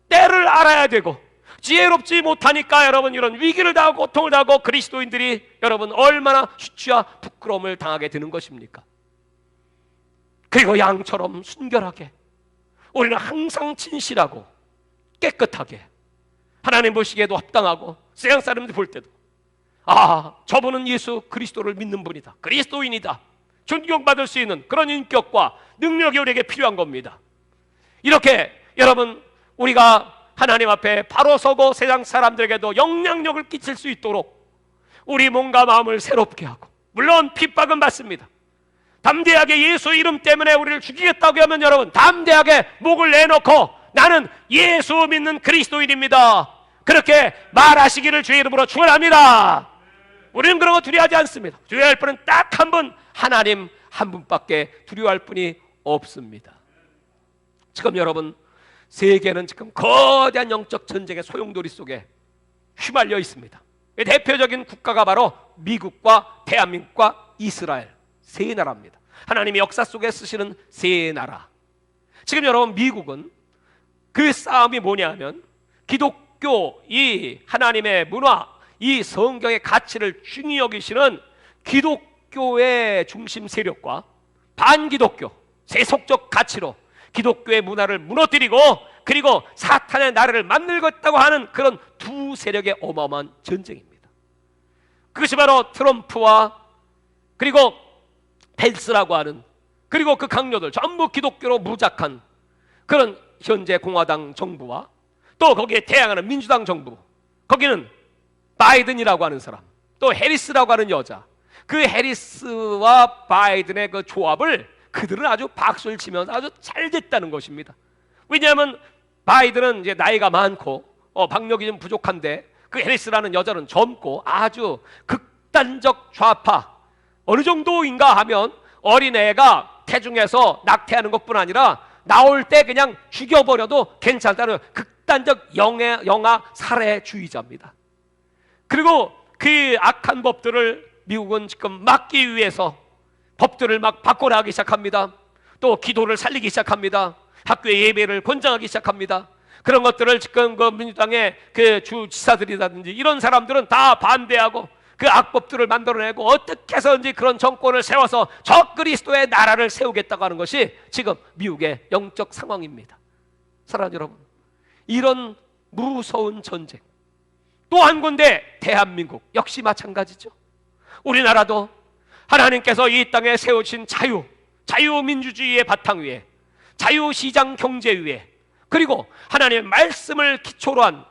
때를 알아야 되고 지혜롭지 못하니까 여러분 이런 위기를 당하고 고통을 당하고 그리스도인들이 여러분 얼마나 수치와 부끄러움을 당하게 되는 것입니까? 그리고 양처럼 순결하게 우리는 항상 진실하고 깨끗하게 하나님 보시기에도 합당하고 세상 사람들 볼 때도 저분은 예수 그리스도를 믿는 분이다, 그리스도인이다, 존경받을 수 있는 그런 인격과 능력이 우리에게 필요한 겁니다. 이렇게 여러분 우리가 하나님 앞에 바로 서고 세상 사람들에게도 영향력을 끼칠 수 있도록 우리 몸과 마음을 새롭게 하고, 물론 핍박은 받습니다. 담대하게 예수 이름 때문에 우리를 죽이겠다고 하면 여러분 담대하게 목을 내놓고 나는 예수 믿는 그리스도인입니다, 그렇게 말하시기를 주의 이름으로 축원합니다. 우리는 그런 거 두려워하지 않습니다. 두려워할 분은 딱 한 분, 하나님 한 분밖에 두려워할 분이 없습니다. 지금 여러분 세계는 지금 거대한 영적 전쟁의 소용돌이 속에 휘말려 있습니다. 대표적인 국가가 바로 미국과 대한민국과 이스라엘 세 나라입니다. 하나님이 역사 속에 쓰시는 세 나라. 지금 여러분 미국은 그 싸움이 뭐냐면 기독교 이 하나님의 문화, 이 성경의 가치를 중히 여기시는 기독교의 중심 세력과 반기독교 세속적 가치로 기독교의 문화를 무너뜨리고 그리고 사탄의 나라를 만들겠다고 하는 그런 두 세력의 어마어마한 전쟁입니다. 그것이 바로 트럼프와 그리고 펜스라고 하는, 그리고 그 강요들 전부 기독교로 무작한 그런 현재 공화당 정부와 또 거기에 대항하는 민주당 정부, 거기는 바이든이라고 하는 사람, 또 해리스라고 하는 여자, 그 해리스와 바이든의 그 조합을 그들은 아주 박수를 치면서 아주 잘 됐다는 것입니다. 왜냐하면 바이든은 이제 나이가 많고 박력이 좀 부족한데 그 해리스라는 여자는 젊고 아주 극단적 좌파, 어느 정도인가 하면 어린애가 태중에서 낙태하는 것뿐 아니라 나올 때 그냥 죽여버려도 괜찮다는 극단적 영아 살해주의자입니다. 그리고 그 악한 법들을 미국은 지금 막기 위해서 법들을 막 바꿔나가기 시작합니다. 또 기도를 살리기 시작합니다. 학교의 예배를 권장하기 시작합니다. 그런 것들을 지금 그 민주당의 그 주지사들이라든지 이런 사람들은 다 반대하고 그 악법들을 만들어내고 어떻게 해서든지 그런 정권을 세워서 저 그리스도의 나라를 세우겠다고 하는 것이 지금 미국의 영적 상황입니다. 사랑하는 여러분, 이런 무서운 전쟁, 또 한 군데 대한민국 역시 마찬가지죠. 우리나라도 하나님께서 이 땅에 세우신 자유민주주의의 바탕 위에, 자유시장 경제 위에, 그리고 하나님의 말씀을 기초로 한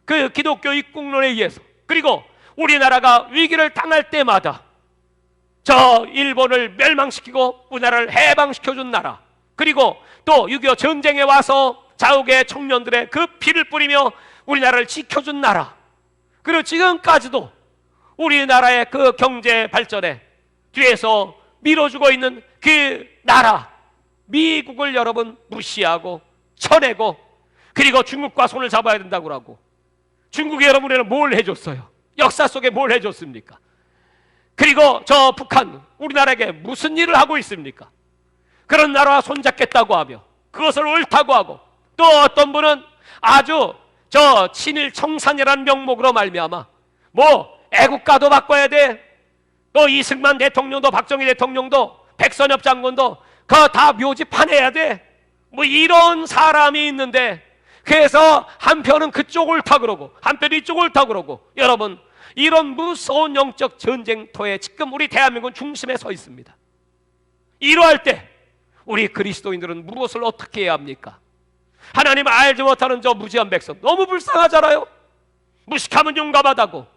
그 기독교 입국론에 의해서, 그리고 우리나라가 위기를 당할 때마다 저 일본을 멸망시키고 우리나라를 해방시켜준 나라, 그리고 또 6.25 전쟁에 와서 자욱의 청년들의 그 피를 뿌리며 우리나라를 지켜준 나라, 그리고 지금까지도 우리나라의 그 경제 발전에 뒤에서 밀어주고 있는 그 나라 미국을 여러분 무시하고 쳐내고, 그리고 중국과 손을 잡아야 된다고 하고, 중국이 여러분에게는 뭘 해줬어요? 역사 속에 뭘 해줬습니까? 그리고 저 북한 우리나라에게 무슨 일을 하고 있습니까? 그런 나라와 손잡겠다고 하며 그것을 옳다고 하고, 또 어떤 분은 아주 저 친일 청산이라는 명목으로 말미암아 뭐 애국가도 바꿔야 돼, 또 이승만 대통령도 박정희 대통령도 백선엽 장군도 그거 다 묘지 파내야 돼, 뭐 이런 사람이 있는데, 그래서 한편은 그쪽 옳다 그러고 한편은 이쪽 옳다 그러고, 여러분 이런 무서운 영적 전쟁터에 지금 우리 대한민국은 중심에 서 있습니다. 이러할 때 우리 그리스도인들은 무엇을 어떻게 해야 합니까? 하나님 알지 못하는 저 무지한 백성 너무 불쌍하잖아요. 무식하면 용감하다고,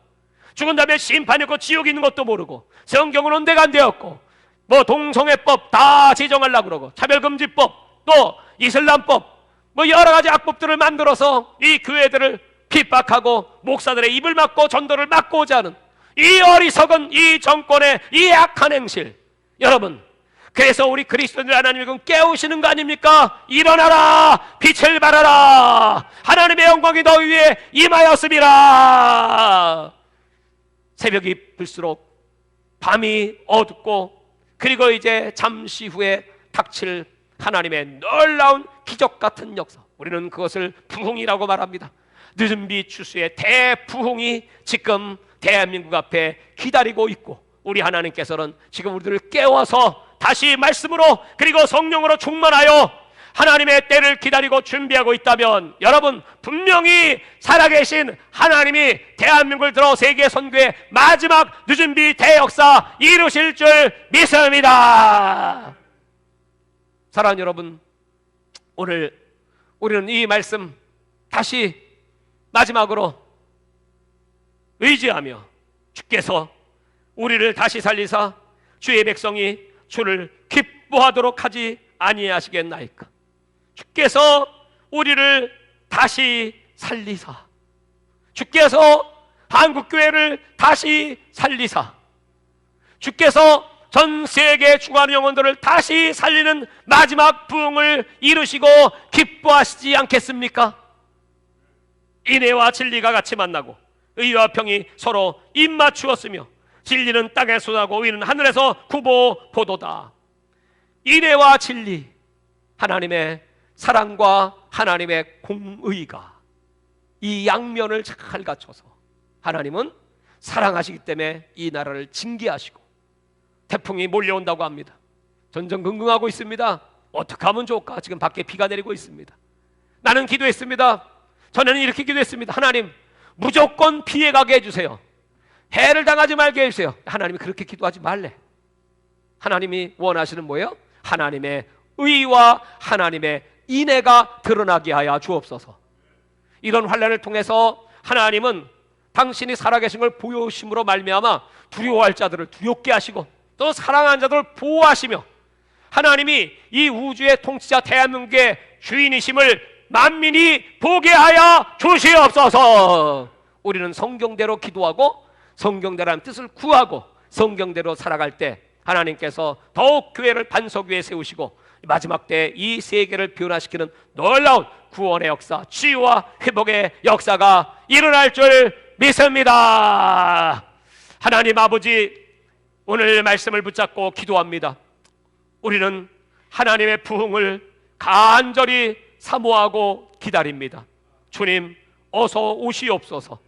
죽은 다음에 심판이 있고 지옥이 있는 것도 모르고, 성경은 온데가 안 되었고, 뭐 동성애법 다 제정하려고 그러고, 차별금지법, 또 이슬람법, 뭐 여러 가지 악법들을 만들어서 이 교회들을 핍박하고 목사들의 입을 막고 전도를 막고자 하는 이 어리석은 이 정권의 이 악한 행실, 여러분 그래서 우리 그리스도인들 하나님이 깨우시는 거 아닙니까? 일어나라, 빛을 발하라, 하나님의 영광이 너 위에 임하였음이라. 새벽이 불수록 밤이 어둡고, 그리고 이제 잠시 후에 닥칠 하나님의 놀라운 기적 같은 역사, 우리는 그것을 부흥이라고 말합니다. 늦은비 추수의 대부흥이 지금 대한민국 앞에 기다리고 있고, 우리 하나님께서는 지금 우리들을 깨워서 다시 말씀으로 그리고 성령으로 충만하여 하나님의 때를 기다리고 준비하고 있다면, 여러분 분명히 살아계신 하나님이 대한민국을 들어 세계 선교의 마지막 늦은비 대역사 이루실 줄 믿습니다. 사랑하는 여러분, 오늘 우리는 이 말씀 다시 마지막으로 의지하며, 주께서 우리를 다시 살리사 주의 백성이 주를 기뻐하도록 하지 아니하시겠나이까. 주께서 우리를 다시 살리사, 주께서 한국교회를 다시 살리사, 주께서 전 세계 죽어가는 영혼들을 다시 살리는 마지막 부흥을 이루시고 기뻐하시지 않겠습니까? 인애와 진리가 같이 만나고 의와 평이 서로 입맞추었으며 진리는 땅에 쏟아고 의는 하늘에서 구보보도다. 인애와 진리, 하나님의 사랑과 하나님의 공의가 이 양면을 잘 갖춰서, 하나님은 사랑하시기 때문에 이 나라를 징계하시고 태풍이 몰려온다고 합니다. 전전긍긍하고 있습니다. 어떻게 하면 좋을까? 지금 밖에 비가 내리고 있습니다. 나는 기도했습니다. 전에는 이렇게 기도했습니다. 하나님, 무조건 피해가게 해주세요. 해를 당하지 말게 해주세요. 하나님이 그렇게 기도하지 말래. 하나님이 원하시는 뭐예요? 하나님의 의와 하나님의 인애가 드러나게 하여 주옵소서. 이런 환난을 통해서 하나님은 당신이 살아계신 걸 보여심으로 말미암아 두려워할 자들을 두렵게 하시고, 또 사랑하는 자들을 보호하시며, 하나님이 이 우주의 통치자 대한민국의 주인이심을 만민이 보게 하여 주시옵소서. 우리는 성경대로 기도하고 성경대로 하는 뜻을 구하고 성경대로 살아갈 때 하나님께서 더욱 교회를 반석 위에 세우시고 마지막 때 이 세계를 변화시키는 놀라운 구원의 역사, 치유와 회복의 역사가 일어날 줄 믿습니다. 하나님 아버지, 오늘 말씀을 붙잡고 기도합니다. 우리는 하나님의 부흥을 간절히 사모하고 기다립니다. 주님 어서 오시옵소서.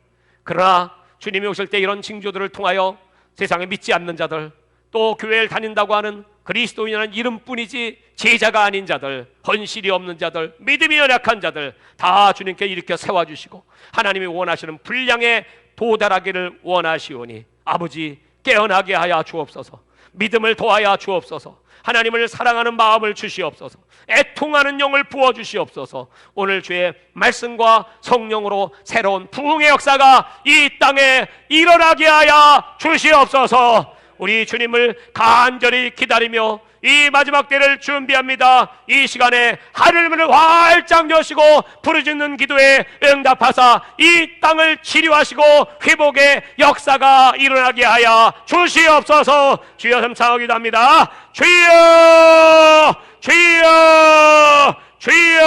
그러나 주님이 오실 때 이런 징조들을 통하여 세상에 믿지 않는 자들, 또 교회를 다닌다고 하는 그리스도인이라는 이름뿐이지 제자가 아닌 자들, 헌실이 없는 자들, 믿음이 연약한 자들 다 주님께 일으켜 세워주시고 하나님이 원하시는 분량에 도달하기를 원하시오니 아버지 깨어나게 하여 주옵소서. 믿음을 더하여 주옵소서. 하나님을 사랑하는 마음을 주시옵소서. 애통하는 영을 부어주시옵소서. 오늘 주의 말씀과 성령으로 새로운 부흥의 역사가 이 땅에 일어나게 하여 주시옵소서. 우리 주님을 간절히 기다리며 이 마지막 때를 준비합니다. 이 시간에 하늘문을 활짝 여시고 부르짖는 기도에 응답하사 이 땅을 치료하시고 회복의 역사가 일어나게 하여 주시옵소서. 주여 삼창하기도 합니다. 주여 주여 주여.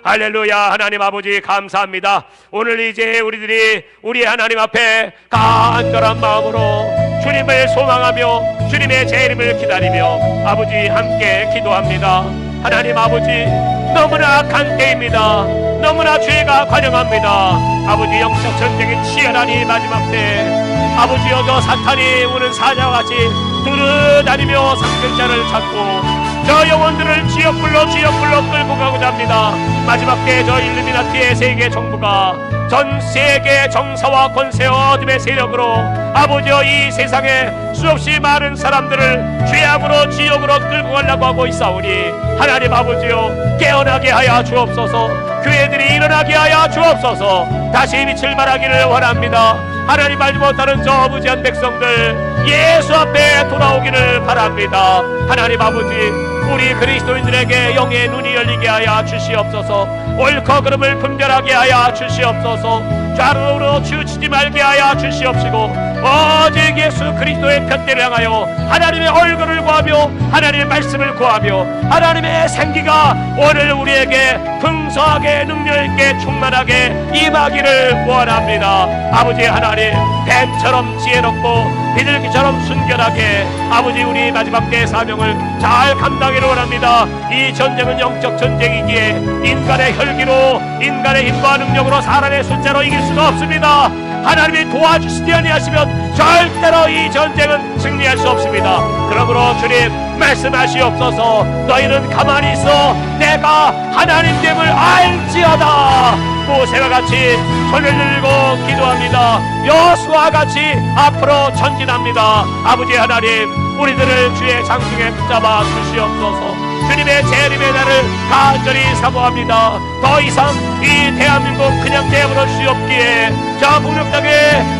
할렐루야. 하나님 아버지 감사합니다. 오늘 이제 우리들이 우리 하나님 앞에 간절한 마음으로 주님을 소망하며 주님의 재림을 기다리며 아버지 함께 기도합니다. 하나님 아버지, 너무나 악한 때입니다. 너무나 죄가 관영합니다. 아버지, 영적 전쟁이 치열하니 마지막 때 아버지여, 저 사탄이 우는 사자와 같이 두루다니며 상승자를 찾고 저 영혼들을 지역불로 끌고 가고자 합니다. 마지막 때 저 일루미나티의 세계 정부가 전 세계 정사와 권세와 어둠의 세력으로 아버지여 이 세상에 수없이 많은 사람들을 죄악으로 지옥으로 끌고 가려고 하고 있사오니 하나님 아버지여 깨어나게 하여 주옵소서. 교회들이 일어나게 하여 주옵소서. 다시 빛을 발하기를 원합니다. 하나님 알지 못하는 저 어부지한 백성들 예수 앞에 돌아오기를 바랍니다. 하나님 아버지, 우리 그리스도인들에게 영의 눈이 열리게 하여 주시옵소서. 옳고 그름을 분별하게 하여 주시옵소서. 좌우로 치우치지 말게 하여 주시옵시고 오직 예수 그리스도의 편대를 향하여 하나님의 얼굴을 구하며 하나님의 말씀을 구하며 하나님의 생기가 오늘 우리에게 풍성하게 능력 있게 충만하게 임하기를 원합니다. 아버지 하나님, 뱀처럼 지혜롭고 비둘기처럼 순결하게 아버지 우리 마지막 때의 사명을 잘 감당하기를 원합니다. 이 전쟁은 영적 전쟁이기에 인간의 혈기로 인간의 힘과 능력으로 사람의 숫자로 이길 수가 없습니다. 하나님이 도와주시지 아니하시면 절대로 이 전쟁은 승리할 수 없습니다. 그러므로 주님 말씀하시옵소서. 너희는 가만히 있어 내가 하나님됨을 알지어다. 모세와 같이 손을 들고 기도합니다. 여호수아와 같이 앞으로 전진합니다. 아버지 하나님, 우리들을 주의 장중에 붙잡아 주시옵소서. 주님의 재림의 날을 간절히 사모합니다. 더 이상 이 대한민국 그냥 내버려 주시옵기에, 저 북녘 땅에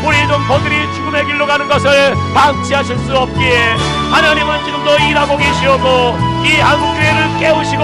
우리 동포들이 죽음의 길로 가는 것을 방치하실 수 없기에, 하나님은 지금도 일하고 계시오고 이 한국교회를 깨우시고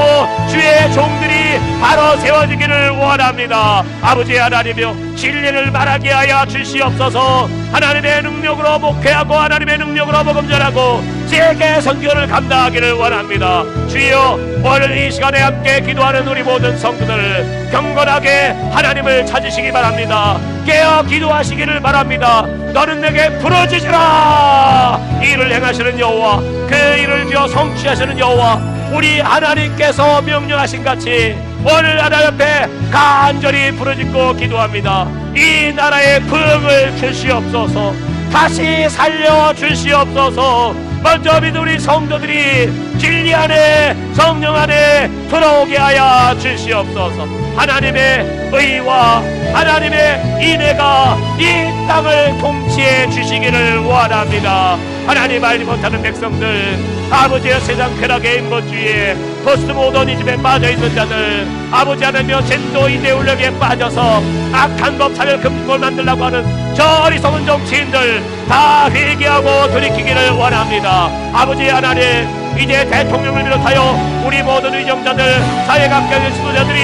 주의 종들이 바로 세워지기를 원합니다. 아버지 하나님이여, 진리를 말하게 하여 주시옵소서. 하나님의 능력으로 목회하고 하나님의 능력으로 복음 전하고 세계 선교를 감당하기를 원합니다. 주여, 오늘 이 시간에 함께 기도하는 우리 모든 성도들 경건하게 하나님을 찾으시기 바랍니다. 깨어 기도하시기를 바랍니다. 너는 내게 부르짖으라. 이 일을 행하시는 여호와, 그 일을 지어 성취하시는 여호와, 우리 하나님께서 명령하신 같이 오늘 하나님 앞에 간절히 부르짖고 기도합니다. 이 나라의 부흥을 주시옵소서. 다시 살려주시옵소서. 먼저 믿은 우리 성도들이 진리 안에 성령 안에 들어오게 하여 주시옵소서. 하나님의 의와 하나님의 인애가 이 땅을 통치해 주시기를 원합니다. 하나님 알지 못하는 백성들, 아버지의 세상 쾌락의 인본주의에 포스트모더니즘에 빠져있는 자들, 아버지 하나님여 젠더 이데올로기에 빠져서 악한 법 차별 금지법을 만들려고 하는 저 어리석은 정치인들 다 회개하고 돌이키기를 원합니다. 아버지 하나님, 이제 대통령을 비롯하여 우리 모든 의정자들, 사회각계의 지도자들이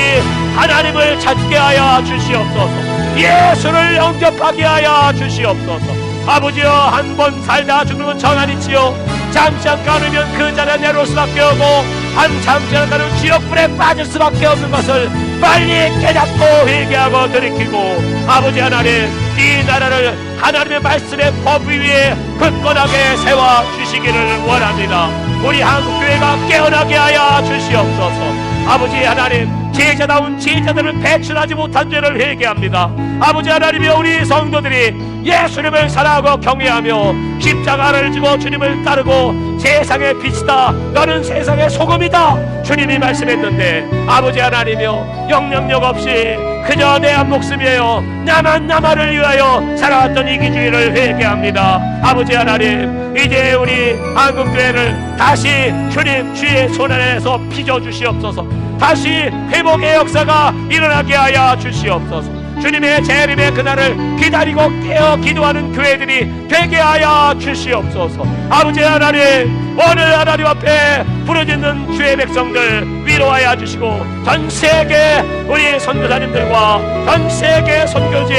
하나님을 찾게 하여 주시옵소서. 예수를 영접하게 하여 주시옵소서. 아버지여, 한 번 살다 죽는 건 정한이지요. 잠시 안가누면 그 자리에 내려올 수밖에 없고, 잠시 안가누면 지옥불에 빠질 수밖에 없는 것을 빨리 깨닫고 회개하고 돌이키고, 아버지 하나님, 이 나라를 하나님의 말씀의 법 위에 굳건하게 세워 주시기를 원합니다. 우리 한국교회가 깨어나게 하여 주시옵소서. 아버지 하나님, 제자다운 제자들을 배출하지 못한 죄를 회개합니다. 아버지 하나님이여, 우리 성도들이 예수님을 사랑하고 경외하며 십자가를 지고 주님을 따르고 세상의 빛이다, 너는 세상의 소금이다 주님이 말씀했는데, 아버지 하나님이여, 영향력 없이 그저 내 한 목숨이에요 나만을 위하여 살아왔던 이기주의를 회개합니다. 아버지 하나님, 이제 우리 한국교회를 다시 주님 주의 손안에서 빚어주시옵소서. 다시 회복의 역사가 일어나게 하여 주시옵소서. 주님의 재림의 그날을 기다리고 깨어 기도하는 교회들이 되게 하여 주시옵소서. 아버지 하나님, 오늘 하나님 앞에 부르짖는 주의 백성들 위로하여 주시고, 전 세계 우리 선교사님들과 전 세계 선교지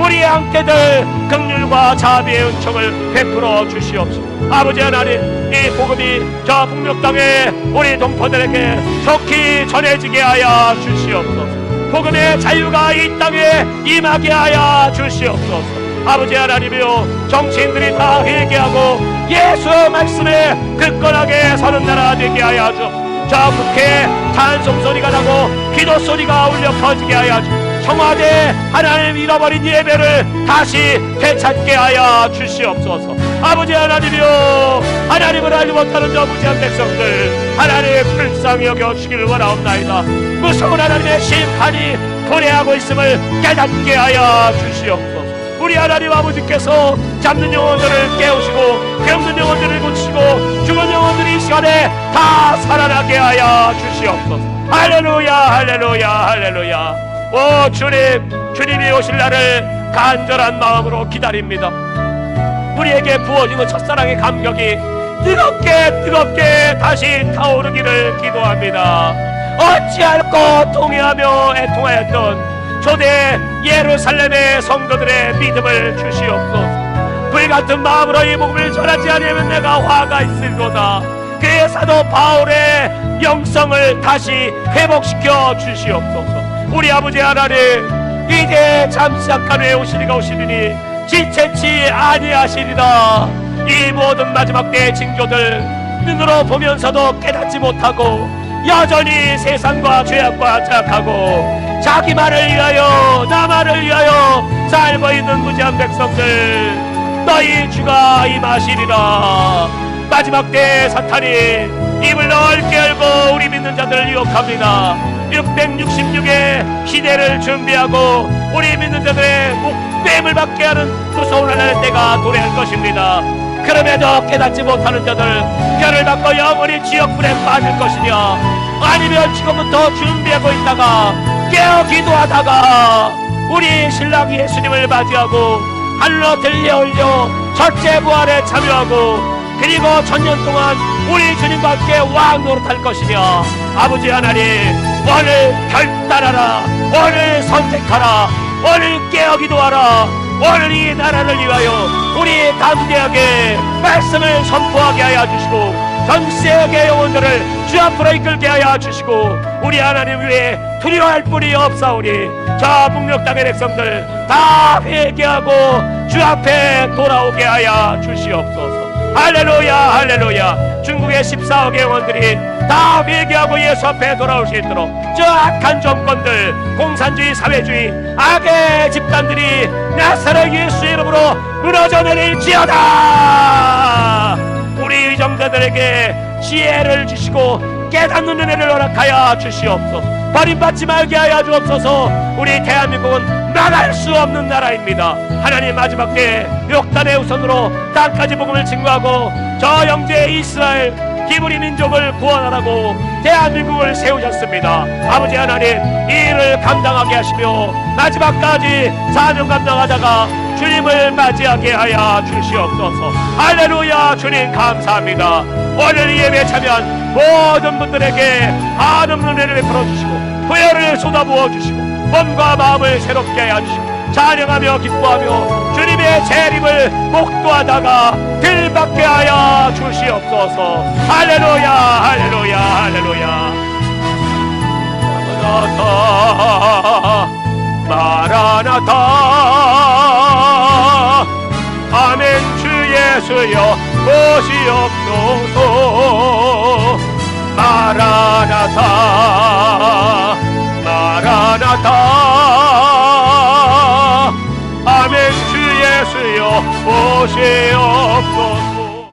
우리 함께들 긍휼과 자비의 은총을 베풀어 주시옵소서. 아버지 하나님, 이 복음이 저 북녘 땅에 우리 동포들에게 속히 전해지게 하여 주시옵소서. 복음의 자유가 이 땅에 임하게 하여 주시옵소서. 아버지 하나님이여, 정치인들이 다 회개하고 예수 말씀에 굳건하게 서는 나라 되게 하여 주옵소서. 저 국회에 찬송 소리가 나고 기도 소리가 울려 퍼지게 하여 주옵소서. 청와대 하나님 잃어버린 예배를 다시 되찾게 하여 주시옵소서. 아버지 하나님이여, 하나님을 알지 못하는 저 무지한 백성들 하나님의 불쌍히 여겨주시기를 원하옵나이다. 무서운 하나님의 심판이 도래하고 있음을 깨닫게 하여 주시옵소서. 우리 하나님 아버지께서 잡는 영혼들을 깨우시고 병든 영혼들을 고치시고 죽은 영혼들이 이 시간에 다 살아나게 하여 주시옵소서. 할렐루야, 할렐루야, 할렐루야. 오 주님, 주님이 오실 날을 간절한 마음으로 기다립니다. 우리에게 부어지는 첫사랑의 감격이 뜨겁게 다시 타오르기를 기도합니다. 어찌할꼬 동의하며 애통하였던 초대 예루살렘의 성도들의 믿음을 주시옵소서. 불같은 마음으로 이 복음을 전하지 않으면 내가 화가 있을거다. 그의 사도 바울의 영성을 다시 회복시켜 주시옵소서. 우리 아버지 하나님, 이제 잠시 잠깐 후에 오시리가 오시리니 지체치 아니하시리라. 이 모든 마지막 때의 징조들 눈으로 보면서도 깨닫지 못하고 여전히 세상과 죄악과 착하고 자기만을 위하여 나만을 위하여 살고 있는 무지한 백성들, 너희 주가 임하시리라. 마지막 때 사탄이 입을 넓게 열고 우리 믿는 자들을 유혹합니다. 666의 시대를 준비하고 우리 믿는 자들의 목뱀을 받게 하는 무서운 하나님의 때가 도래할 것입니다. 그럼에도 깨닫지 못하는 자들 결을 받고 영원히 지옥불에 빠질 것이냐, 아니면 지금부터 준비하고 있다가 깨어 기도하다가 우리 신랑 예수님을 맞이하고 하늘로 들려 올려 첫째 부활에 참여하고 그리고 천년 동안 우리 주님과 함께 왕 노릇할 것이냐. 아버지 하나님, 오늘 결단하라, 오늘 선택하라, 오늘 깨어 기도하라. 오늘 이 나라를 위하여 우리 담대하게 말씀을 선포하게 하여 주시고 전 세계 영혼들을 주 앞으로 이끌게 하여 주시고 우리 하나님 위에 두려워할 뿐이 없사오니 저 북녘 땅의 백성들 다 회개하고 주 앞에 돌아오게 하여 주시옵소서. 할렐루야 할렐루야. 중국의 14억의 영혼들이 다 회개하고 예수 앞에 돌아올 수 있도록 저 악한 정권들, 공산주의 사회주의 악의 집단들이 나사렛 예수의 이름으로 무너져 내릴지어다. 우리 의정자들에게 지혜를 주시고 깨닫는 은혜를 허락하여 주시옵소서. 버림받지 말게 하여 주옵소서. 우리 대한민국은 나갈 수 없는 나라입니다. 하나님, 마지막 때에 욕단의 우선으로 땅까지 복음을 증거하고 저 영제 이스라엘 히브리 민족을 구원하라고 대한민국을 세우셨습니다. 아버지 하나님, 이 일을 감당하게 하시며 마지막까지 사명 감당하다가 주님을 맞이하게 하여 주시옵소서. 할렐루야. 주님 감사합니다. 오늘 이 예배에 참여한 모든 분들에게 많은 은혜를 베풀어 주시고 부여를 쏟아부어 주시고 몸과 마음을 새롭게 하여 주시고 찬양하며 기뻐하며 주님의 재림을 목도하다가 들받게 하여 주시옵소서. 할렐루야 할렐루야 할렐루야. 마라나타 아멘. 주 예수여 오시옵소서. 마라나타 마라나타